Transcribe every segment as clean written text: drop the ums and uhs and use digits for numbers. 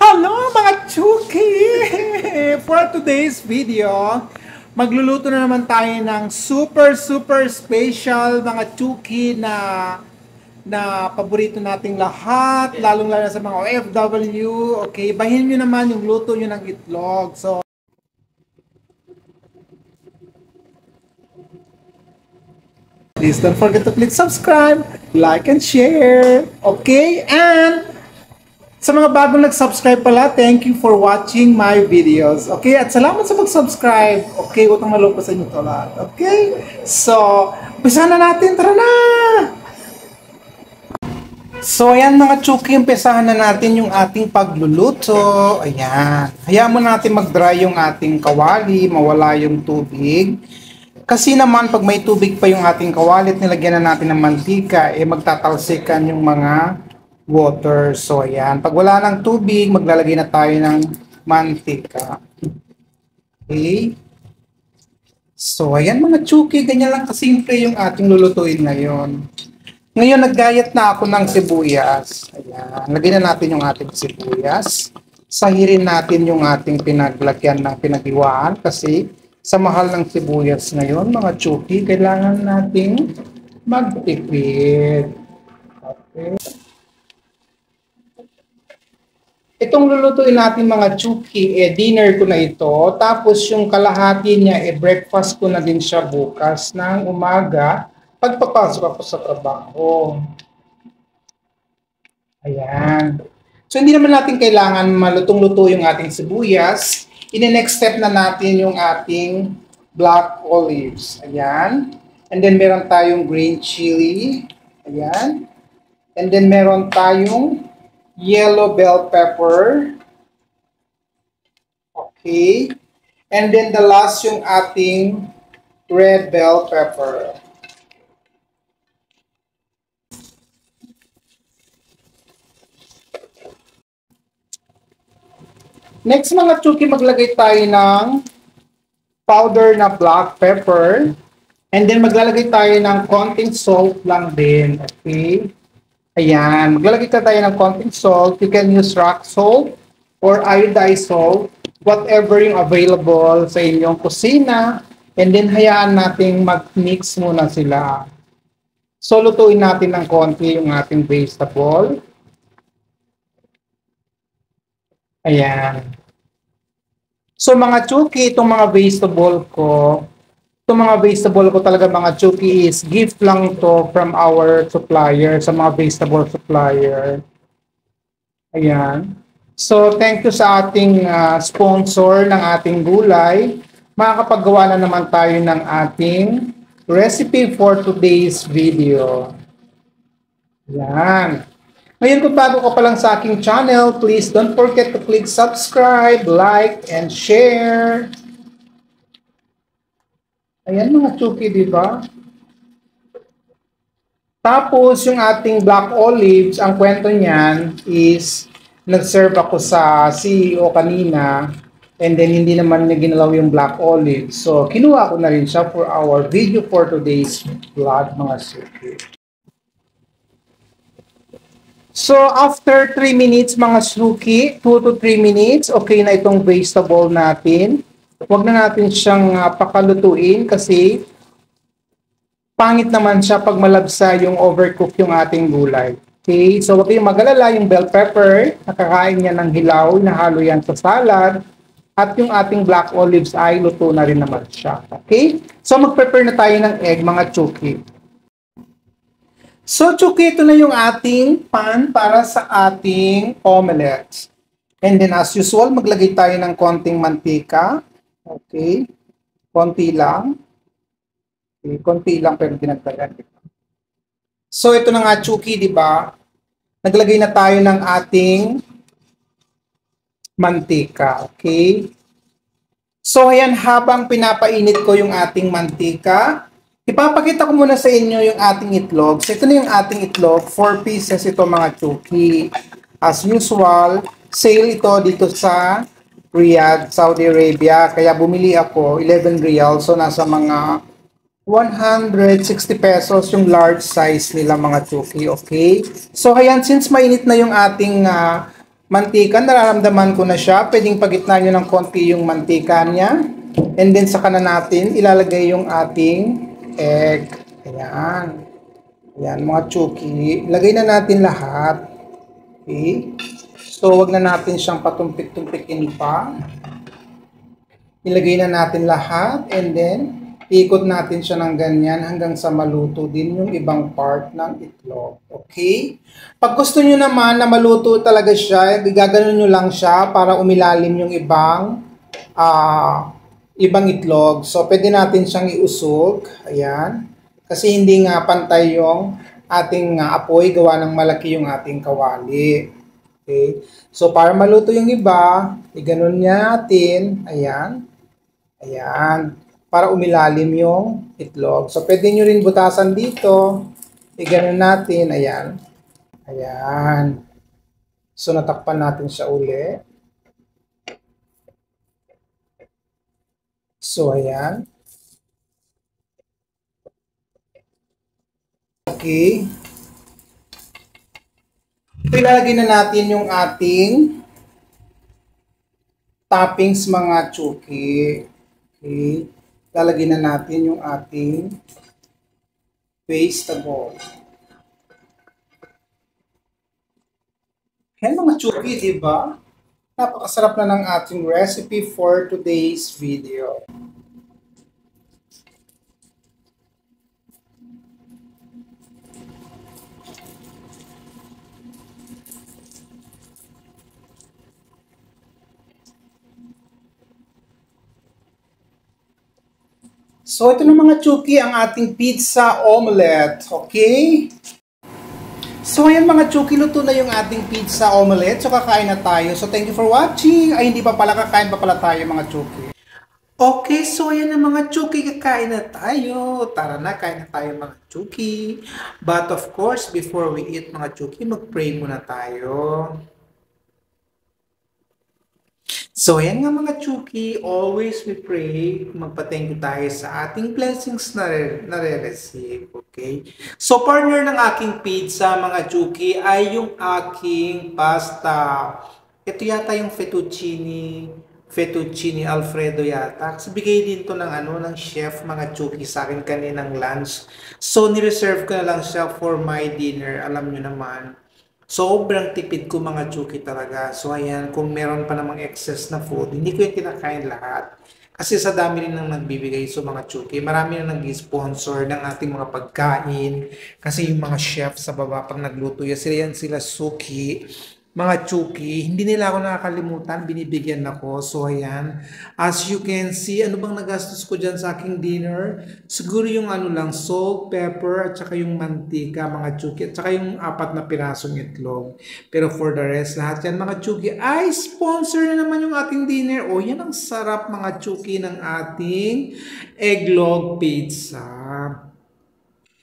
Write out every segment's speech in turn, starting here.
Hello mga Chuki! For today's video, magluluto na naman tayo ng super special mga Chuki na paborito nating lahat, lalong-lalo sa mga OFW. Okay, bahin nyo naman yung luto nyo ng itlog. So, please don't forget to click subscribe, like, and share. Okay, and sa mga bagong nag-subscribe pala, thank you for watching my videos. Okay? At salamat sa mag-subscribe. Okay? Utang na loob pa sa inyo to lahat. Okay? So, umpisa na natin. Tara na! So, ayan mga Chuki, umpisahan na natin yung ating pagluluto. Ayan. Hayaan mo natin mag-dry yung ating kawali, mawala yung tubig. Kasi naman, pag may tubig pa yung ating kawali at nilagyan na natin ng mantika, magtatalsikan yung mga water. So, ayan. Pag wala ng tubig, maglalagay na tayo ng mantika. Okay. So, ayan mga Chuki. Ganyan lang kasimple yung ating lulutuin ngayon. Ngayon, naggayat na ako ng sibuyas. Ayan. Lagyan na natin yung ating sibuyas. Sahirin natin yung ating pinaglagyan ng pinaghiwaan kasi sa mahal ng sibuyas ngayon, mga Chuki, kailangan nating magtipid. Okay. Itong lulutuin natin mga Chuki, dinner ko na ito. Tapos yung kalahati niya, breakfast ko na din siya bukas ng umaga pagpapasok ako sa trabaho. Ayan. So hindi naman natin kailangan malutong-luto yung ating sibuyas. In-next step na natin yung ating black olives. Ayan. And then meron tayong green chili. Ayan. And then meron tayong yellow bell pepper. Okay. And then the last yung ating red bell pepper. Next mga Chuki, maglagay tayo ng powder na black pepper. And then maglalagay tayo ng konting salt lang din. Okay. Ayan, maglalagay ka tayo ng konting salt. You can use rock salt or iodized salt, whatever yung available sa inyong kusina. And then hayaan nating mag-mix muna sila. So, lutuin natin ng konti yung ating vegetable. Ayan. So, mga Chuki, itong mga vegetable ko, talaga mga Chuki is gift lang ito from our supplier, sa mga vegetable supplier. Ayan. So, thank you sa ating sponsor ng ating gulay. Makakapaggawa na naman tayo ng ating recipe for today's video. Ayan. Ngayon kung bago ka pa lang sa aking channel, please don't forget to click subscribe, like, and share. Ayan mga Chuki, di ba? Tapos, yung ating black olives, ang kwento niyan is, nag-serve ako sa CEO kanina, and then hindi naman niya ginalaw yung black olives. So, kinuha ko na rin siya for our video for today's vlog, mga Chuki. So, after 3 minutes, mga Chuki, 2 to 3 minutes, okay na itong vegetable natin. Huwag na natin siyang pakalutuin kasi pangit naman siya pag malabsa yung overcook yung ating gulay. Okay, so huwag kayong mag-alala, yung bell pepper, nakakain niya ng hilaw, nahalo yan sa salad, at yung ating black olives ay luto na rin naman siya. Okay, so mag-prepare na tayo ng egg mga Chuki. So Chuki, ito na yung ating pan para sa ating omelette. And then as usual, maglagay tayo ng konting mantika. Okay. Konti lang. Okay, konti lang pero dinagdagan. So ito na nga Chuki, di ba? Naglagay na tayo ng ating mantika. Okay? So ayan, habang pinapainit ko yung ating mantika, ipapakita ko muna sa inyo yung ating itlog. So ito na yung ating itlog, 4 pieces ito mga Chuki. As usual, sale ito dito sa Riyadh, Saudi Arabia. Kaya bumili ako 11 riyal. So nasa mga 160 pesos yung large size nila mga Chuki. Okay? So ayan, since mainit na yung ating mantika, nararamdaman ko na siya. Pwedeng pagitna nyo ng konti yung mantika niya. And then saka na natin ilalagay yung ating egg. Ayan. Ayan mga chuki. Lagay na natin lahat. Okay. So wag na natin siyang patumpik-tumpikin pa. Ilagay na natin lahat and then ikot natin siya ng ganyan hanggang sa maluto din yung ibang part ng itlog. Okay? Pag gusto nyo naman na maluto talaga siya, gaganon nyo lang siya para umilalim yung ibang itlog. So, pwede natin siyang iusog. Ayan. Kasi hindi nga pantay yung ating apoy, gawa ng malaki yung ating kawali. Okay? So, para maluto yung iba, iganon natin. Ayan. Ayan. Para umilalim yung itlog. So, pwede nyo rin butasan dito. Iganon natin. Ayan. Ayan. So, natakpan natin siya uli. So, ayan. Okay. Ilalagay na natin yung ating toppings mga chuki. Okay. Lalagyan na natin yung ating vegetable. Yan mga chuki, di ba? Napakasarap na ng ating recipe for today's video. So, ito na mga chuki ang ating pizza omelette. Okay? So, ayan mga chuki, luto na yung ating pizza omelette. So, kakain na tayo. So, thank you for watching. Ay, hindi pa pala, kakain pa pala tayo mga chuki. Okay, so ayan na mga chuki, kakain na tayo. Tara na, kain na tayo mga chuki. But of course, before we eat mga chuki, mag-pray muna tayo. So, ayan nga mga chuki, always we pray, magpa-thank you tayo sa ating blessings na nare-receive, okay? So, partner ng aking pizza, mga chuki, ay yung aking pasta. Ito yata yung fettuccine Alfredo yata. Kasi bigay din to ng chef, mga chuki, sa akin kaninang lunch. So, nireserve ko na lang siya for my dinner, alam nyo naman. Sobrang tipid ko mga chuki talaga. So ayan, kung meron pa namang excess na food, hindi ko yung kinakain lahat. Kasi sa dami rin nang nagbibigay so mga chuki, marami na nag-sponsor ng ating mga pagkain. Kasi yung mga chef sa baba pag nagluto yan sila Suki. Mga chuki, hindi nila ako nakakalimutan, binibigyan ako. So ayan, as you can see, ano bang nagastos ko dyan sa aking dinner? Siguro yung lang, salt, pepper, at saka yung mantika, mga chuki, at saka yung 4 na pirasong itlog. Pero for the rest, lahat yan mga chuki, ay sponsor na naman yung ating dinner. O yan ang sarap mga chuki ng ating egglog pizza.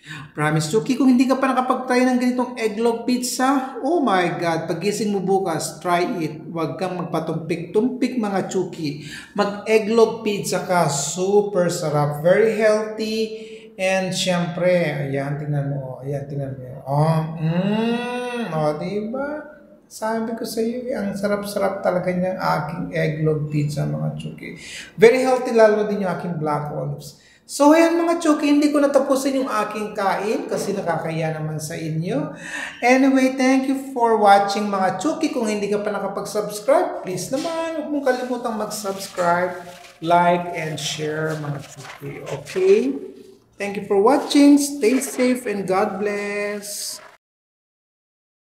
Promise, Chuki, kung hindi ka pa nakapag-try ng ganitong egglog pizza, oh my God, pagising mo bukas, try it. Huwag kang magpatumpik-tumpik mga Chuki. Mag-egglog pizza ka, super sarap, very healthy, and syempre, ayan, tingnan mo, diba? Sabi ko sa iyo, ang sarap-sarap talaga niyang aking egglog pizza mga Chuki. Very healthy, lalo din yung aking black olives. So, ayan mga chuki, hindi ko natapusin yung aking kain kasi nakakaya naman sa inyo. Anyway, thank you for watching mga chuki. Kung hindi ka pa nakapag-subscribe, please naman, huwag mong kalimutang mag-subscribe, like, and share mga chuki. Okay? Thank you for watching. Stay safe and God bless.